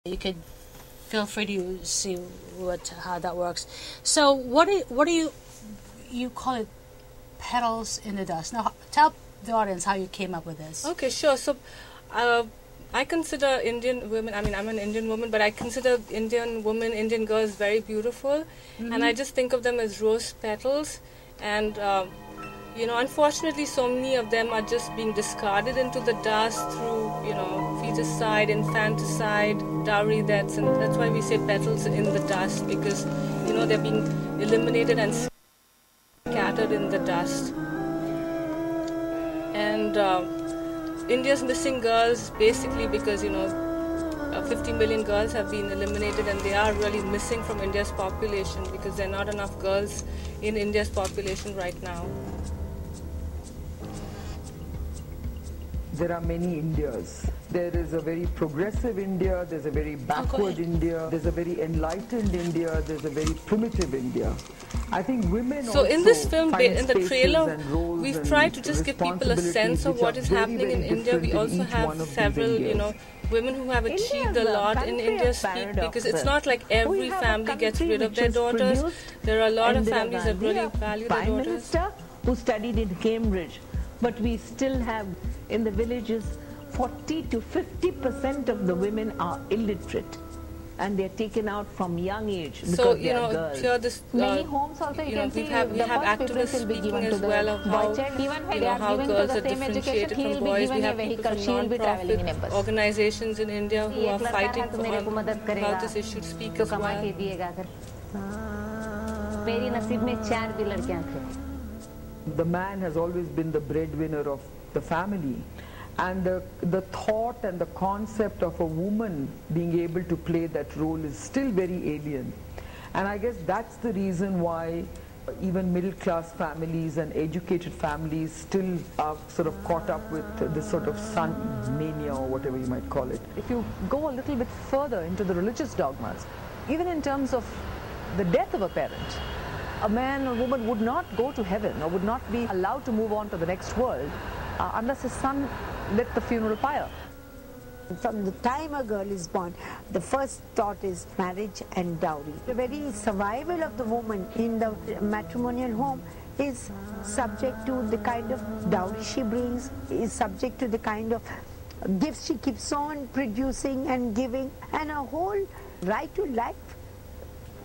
You could feel free to see how that works. So what do you call it? Petals in the Dust. Now tell the audience how you came up with this. Okay, sure. So I consider Indian women, I mean, I'm an Indian woman, but I consider Indian women, Indian girls very beautiful. And I just think of them as rose petals. And, you know, unfortunately, so many of them are just being discarded into the dust through, you know, feticide, infanticide, dowry deaths. And that's why we say petals in the dust, because, you know, they're being eliminated and scattered in the dust. And India's missing girls basically because, you know, 50 million girls have been eliminated, and they are really missing from India's population because there are not enough girls in India's population right now. There are many Indias. There is a very progressive India, there's a very backward India, there's a very enlightened India, there's a very primitive India. I think women so in this film, in the trailer, we've tried to just give people a sense of what is happening in India. We also have several, you know, women who have achieved a lot in India speak, because it's not like every family gets rid of their daughters. There are a lot of families that really value their daughters. Prime Minister who studied in Cambridge, but we still have in the villages 40 to 50% of the women are illiterate, and they're taken out from young age because so, they are girls. Here this, many homes also you know, we have activists speaking as well of how, you know, how girls are differentiated from boys. We have people from non-profit organizations in India who are fighting for about this issue to speak as well. The man has always been the breadwinner of the family, and the thought and the concept of a woman being able to play that role is still very alien. And I guess that's the reason why even middle-class families and educated families still are sort of caught up with this sort of son mania, or whatever you might call it. If you go a little bit further into the religious dogmas, even in terms of the death of a parent, a man or woman would not go to heaven or would not be allowed to move on to the next world unless his son lit the funeral pyre. From the time a girl is born, the first thought is marriage and dowry. The very survival of the woman in the matrimonial home is subject to the kind of dowry she brings, is subject to the kind of gifts she keeps on producing and giving, and her whole right to life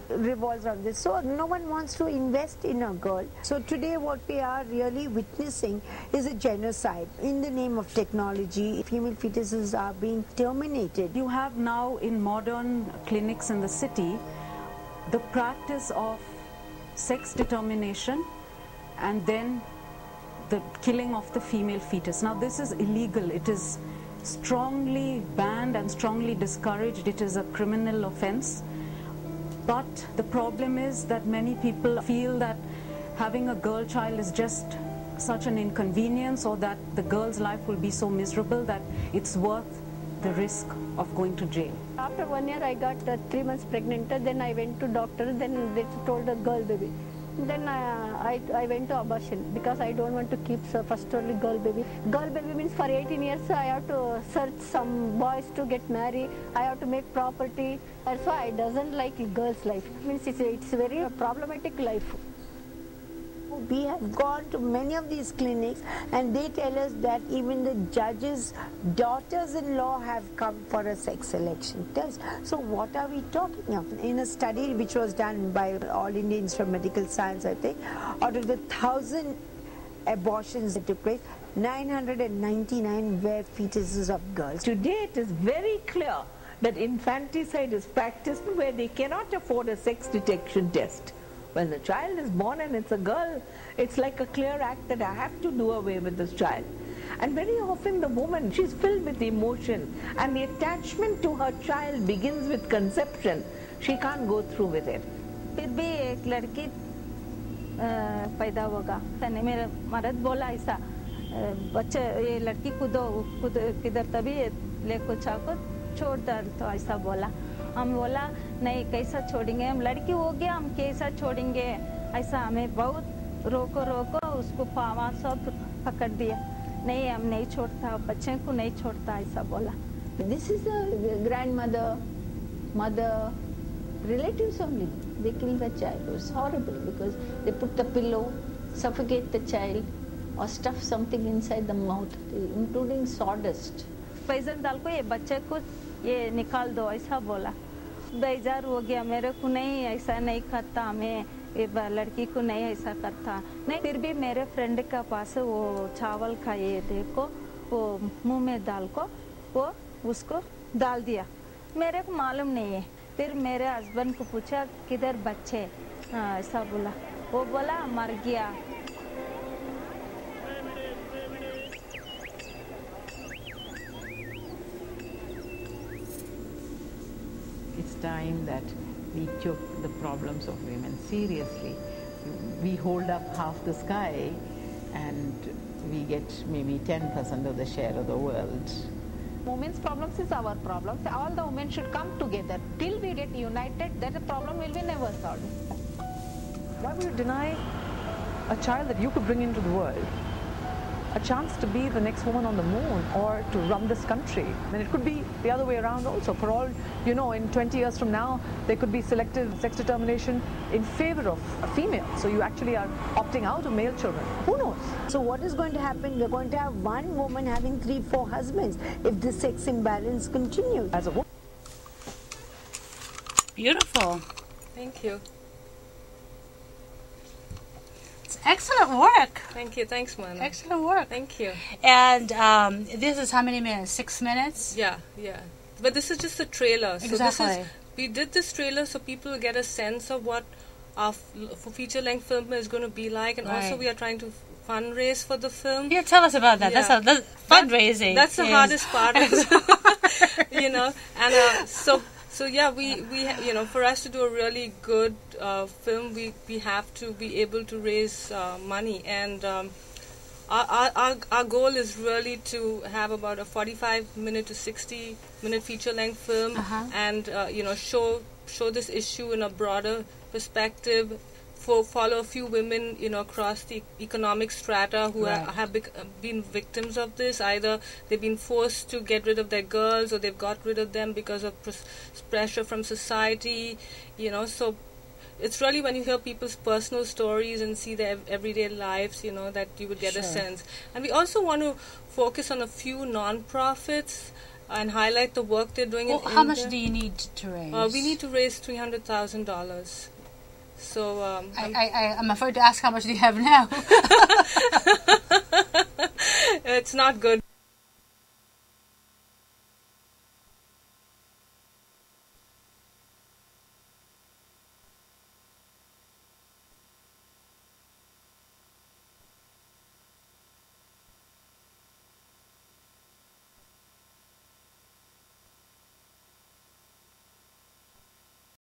revolves around this. So no one wants to invest in a girl. So today what we are really witnessing is a genocide. In the name of technology, female fetuses are being terminated. You have now in modern clinics in the city the practice of sex determination and then the killing of the female fetus. Now this is illegal. It is strongly banned and strongly discouraged. It is a criminal offense. But the problem is that many people feel that having a girl child is just such an inconvenience, or that the girl's life will be so miserable that it's worth the risk of going to jail. After 1 year I got 3 months pregnant, then I went to doctor, then they told a girl baby. Then I went to abortion because I don't want to keep first only girl baby. Girl baby means for 18 years I have to search some boys to get married. I have to make property. That's why I doesn't like a girl's life. Means it's a very problematic life. We have gone to many of these clinics and they tell us that even the judges' daughters-in-law have come for a sex selection test. So what are we talking of? In a study which was done by All India Institute of Medical Science, I think, out of the 1,000 abortions that took place, 999 were fetuses of girls. Today it is very clear that infanticide is practiced where they cannot afford a sex detection test. When the child is born and it's a girl, it's like a clear act that I have to do away with this child. And very often the woman, she's filled with emotion, and the attachment to her child begins with conception. She can't go through with it. फिर भी एक लड़की पैदा होगा, तने मेरे मर्द बोला ऐसा, बच्चे ये लड़की खुद किधर तभी लेको चाको छोड़ दर, तो ऐसा बोला. हम बोला नहीं कैसा छोड़ेंगे, हम लड़की हो गया हम कैसा छोड़ेंगे, ऐसा हमें बहुत रोको उसको पावा सब पकड़ दिया, नहीं हम नहीं छोड़ता, बच्चे को नहीं छोड़ता, ऐसा बोला. This is a grandmother mother, relatives only. They kill the child. It was horrible because they put the pillow, suffocate the child, or stuff something inside the mouth, including sawdust. Poison डाल को ये बच्चे को ये निकाल दो ऐसा बोला। बेजार हो गया, मेरे को नहीं ऐसा नहीं करता, मैं ये लड़की को नहीं ऐसा करता नहीं। फिर भी मेरे फ्रेंड का पास वो चावल का ये देखो वो मुंह में डाल को वो उसको डाल दिया। मेरे को मालूम नहीं है। फिर मेरे हस्बैंड को पूछा किधर बच्चे, ऐसा बोला। वो बोला मर गया। It's time that we took the problems of women seriously. We hold up half the sky and we get maybe 10% of the share of the world. Women's problems is our problems. All the women should come together. Till we get united, that the problem will be never solved. Why would you deny a child that you could bring into the world a chance to be the next woman on the moon or to run this country? I mean, it could be the other way around also. For all you know, in 20 years from now, there could be selective sex determination in favor of a female. So you actually are opting out of male children. Who knows? So what is going to happen? We're going to have one woman having 3-4 husbands if this sex imbalance continues. As a woman. Beautiful. Thank you. Excellent work. Thank you. Thanks, Myrna. Excellent work. Thank you. And this is how many minutes? 6 minutes? Yeah, yeah. But this is just a trailer. So Exactly. we did this trailer so people get a sense of what our feature-length film is going to be like, and also Right. we are trying to fundraise for the film. Yeah, tell us about that. Yeah. That's fundraising. That's the is- hardest part, you know. And so yeah, we you know, for us to do a really good film, we have to be able to raise money, and our goal is really to have about a 45-minute to 60-minute feature-length film, and you know, show this issue in a broader perspective. Follow a few women, you know, across the economic strata who Right. have been victims of this. Either they've been forced to get rid of their girls, or they've got rid of them because of pressure from society, you know. So it's really when you hear people's personal stories and see their everyday lives, you know, that you would get a sense. And we also want to focus on a few non-profits and highlight the work they're doing in India. How much do you need to raise? We need to raise $300,000. So I'm afraid to ask how much do you have now. it's not good.